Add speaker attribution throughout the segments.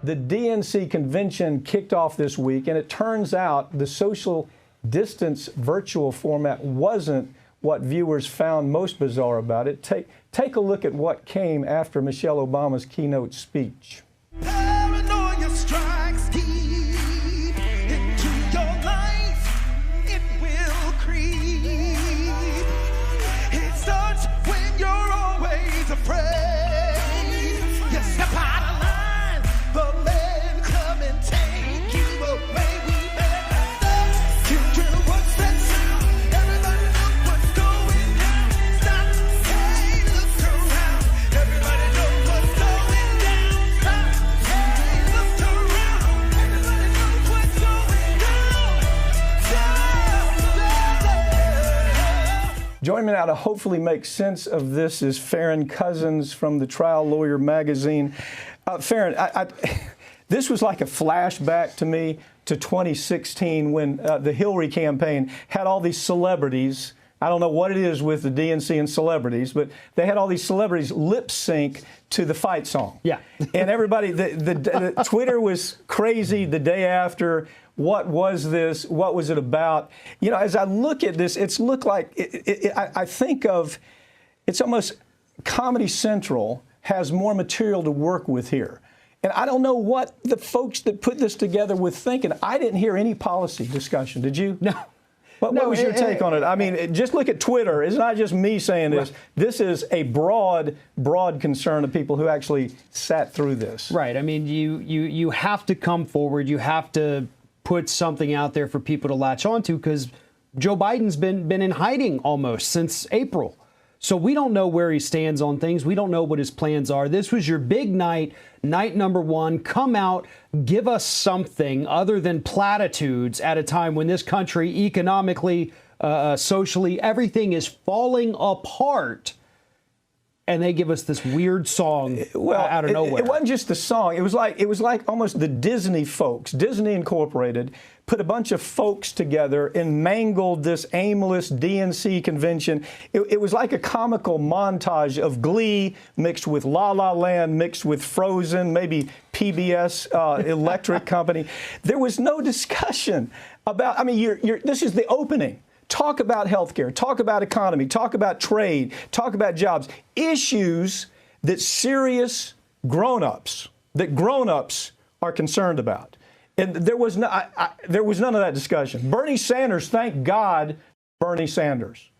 Speaker 1: The DNC convention kicked off this week, and it turns out the social distance virtual format wasn't what viewers found most bizarre about it. Take a look at what came after Michelle Obama's keynote speech.
Speaker 2: Paranoia strikes deep into your life. It will creep. It starts when you're always afraid. You step out of line, the men come and take you away. We better stop. Children, what's that sound? Everybody look what's going down. Stop. Hey, look around. Everybody know what's going down. Stop. Hey, look around. Everybody know what's going down. Stop.
Speaker 1: Joining me now to hopefully make sense of this is Farron Cousins from the Trial Lawyer magazine. Farron, this was like a flashback to me to 2016 when the Hillary campaign had all these celebrities. I don't know what it is with the DNC and celebrities, but they had all these celebrities lip sync to the fight song.
Speaker 3: Yeah.
Speaker 1: And everybody, the Twitter was crazy the day after. What was this? What was it about? You know, as I look at this, it's looked like, I think of, it's almost Comedy Central has more material to work with here. And I don't know what the folks that put this together were thinking. I didn't hear any policy discussion. Did you?
Speaker 3: No.
Speaker 1: What was your take on it? I mean, just look at Twitter. It's not just me saying this.
Speaker 3: Right.
Speaker 1: This is a broad concern of people who actually sat through this.
Speaker 3: Right. I mean, you have to come forward. You have to put something out there for people to latch onto, because Joe Biden's been in hiding almost since April. So we don't know where he stands on things. We don't know what his plans are. This was your big night number one. Come out, give us something other than platitudes at a time when this country economically, socially, everything is falling apart. And they give us this weird song out of nowhere.
Speaker 1: It wasn't just the song. It was like almost the Disney folks, Disney Incorporated, put a bunch of folks together and mangled this aimless DNC convention. It was like a comical montage of Glee mixed with La La Land, mixed with Frozen, maybe PBS Electric Company. There was no discussion about, I mean, this is the opening. Talk about healthcare, talk about economy, talk about trade, talk about jobs, issues that serious grown-ups are concerned about. And there was none of that discussion. Bernie Sanders, thank God, Bernie Sanders.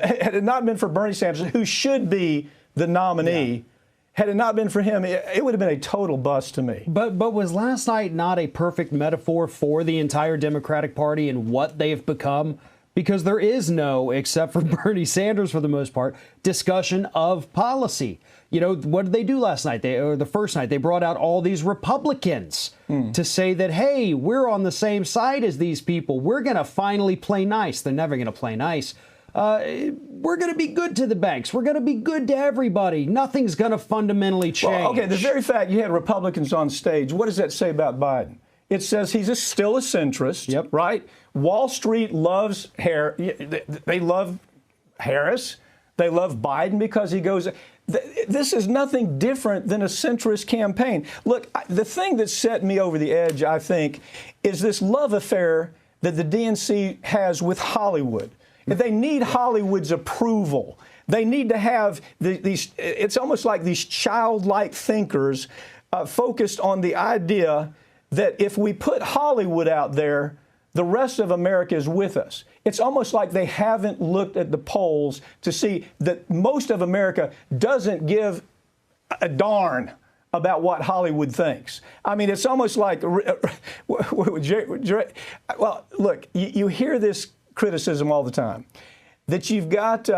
Speaker 1: Had it not been for Bernie Sanders, who should be the nominee, had it not been for him, it would have been a total bust to me.
Speaker 3: But was last night not a perfect metaphor for the entire Democratic Party and what they've become? Because there is no, except for Bernie Sanders for the most part, discussion of policy. You know, what did they do last night? The first night, they brought out all these Republicans to say that, hey, we're on the same side as these people. We're going to finally play nice. They're never going to play nice. We're going to be good to the banks. We're going to be good to everybody. Nothing's going to fundamentally change.
Speaker 1: Well, okay, the very fact you had Republicans on stage, what does that say about Biden? It says he's still a centrist, right? Wall Street loves they love Harris. They love Biden because he goes. This is nothing different than a centrist campaign. Look, the thing that set me over the edge, I think, is this love affair that the DNC has with Hollywood. They need Hollywood's approval. They need to have these. It's almost like these childlike thinkers focused on the idea that if we put Hollywood out there, the rest of America is with us. It's almost like they haven't looked at the polls to see that most of America doesn't give a darn about what Hollywood thinks. I mean, it's almost like, well, look, you hear this criticism all the time, that you've got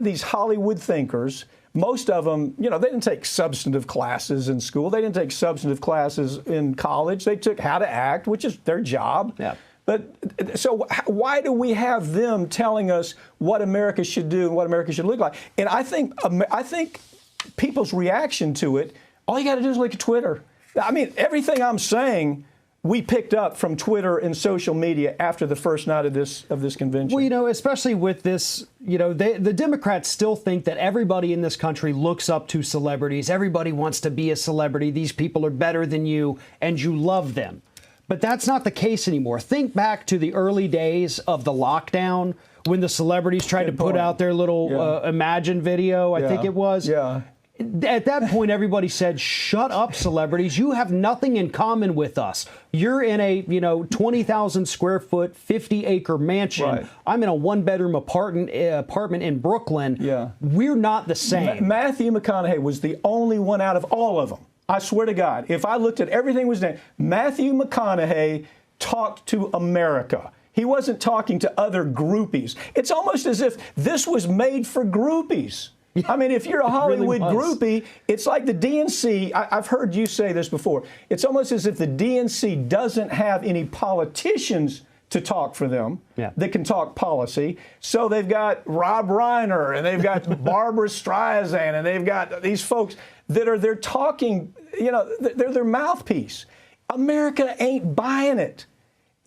Speaker 1: these Hollywood thinkers. Most of them, you know, they didn't take substantive classes in school. They didn't take substantive classes in college. They took how to act, which is their job.
Speaker 3: Yeah.
Speaker 1: But so why do we have them telling us what America should do and what America should look like? And I think people's reaction to it, all you got to do is look at Twitter. I mean, everything I'm saying, we picked up from Twitter and social media after the first night of this convention?
Speaker 3: Well, especially with this, the Democrats still think that everybody in this country looks up to celebrities. Everybody wants to be a celebrity. These people are better than you, and you love them. But that's not the case anymore. Think back to the early days of the lockdown when the celebrities tried to put out their little Imagine video, I think it was.
Speaker 1: Yeah.
Speaker 3: At that point, everybody said, shut up, celebrities. You have nothing in common with us. You're in a, 20,000 square foot, 50-acre mansion.
Speaker 1: Right.
Speaker 3: I'm in a one-bedroom apartment in Brooklyn.
Speaker 1: Yeah.
Speaker 3: We're not the same.
Speaker 1: Matthew McConaughey was the only one out of all of them. I swear to God, if I looked at everything was there, Matthew McConaughey talked to America. He wasn't talking to other groupies. It's almost as if this was made for groupies. I mean, if you're a Hollywood groupie, it's like the DNC. I've heard you say this before. It's almost as if the DNC doesn't have any politicians to talk for them that can talk policy. So they've got Rob Reiner and they've got Barbara Streisand and they've got these folks that are they're talking, they're their mouthpiece. America ain't buying it.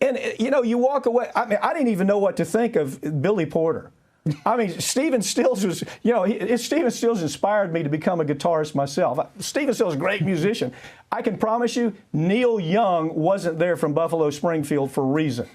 Speaker 1: And, you walk away. I mean, I didn't even know what to think of Billy Porter. I mean, Stephen Stills was, Stephen Stills inspired me to become a guitarist myself. Stephen Stills is a great musician. I can promise you, Neil Young wasn't there from Buffalo Springfield for a reason.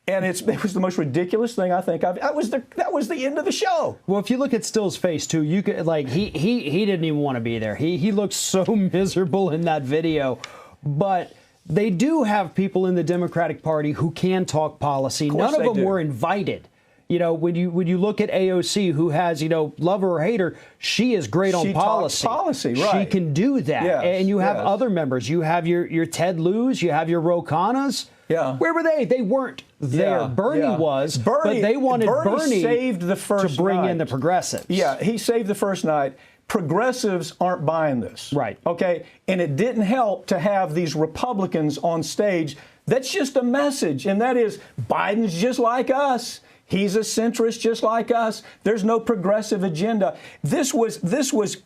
Speaker 1: And it was the most ridiculous thing I think that was the end of the show.
Speaker 3: Well, if you look at Stills' face too, you could he didn't even want to be there. He looked so miserable in that video. But they do have people in the Democratic Party who can talk policy. None of them were invited. When you look at AOC, who has, love her or hate her, she is great on policy.
Speaker 1: Talks policy, right.
Speaker 3: She can do that.
Speaker 1: Yes,
Speaker 3: and you have other members. You have your Ted Lieu's, you have your Ro Khannas.
Speaker 1: Yeah.
Speaker 3: Where were they? They weren't there.
Speaker 1: Yeah,
Speaker 3: Bernie was, but they wanted Bernie
Speaker 1: saved the first
Speaker 3: to bring
Speaker 1: night.
Speaker 3: in the progressives.
Speaker 1: Yeah, he saved the first night. Progressives aren't buying this.
Speaker 3: Right.
Speaker 1: Okay? And it didn't help to have these Republicans on stage. That's just a message, and that is Biden's just like us. He's a centrist just like us. There's no progressive agenda. This was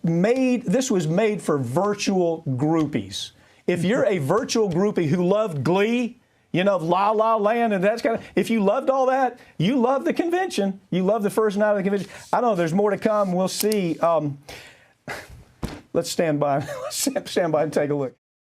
Speaker 1: made for virtual groupies. If you're a virtual groupie who loved Glee, La La Land, and that's if you loved all that, you love the convention. You love the first night of the convention. I don't know. There's more to come. We'll see. Let's stand by. Stand by and take a look.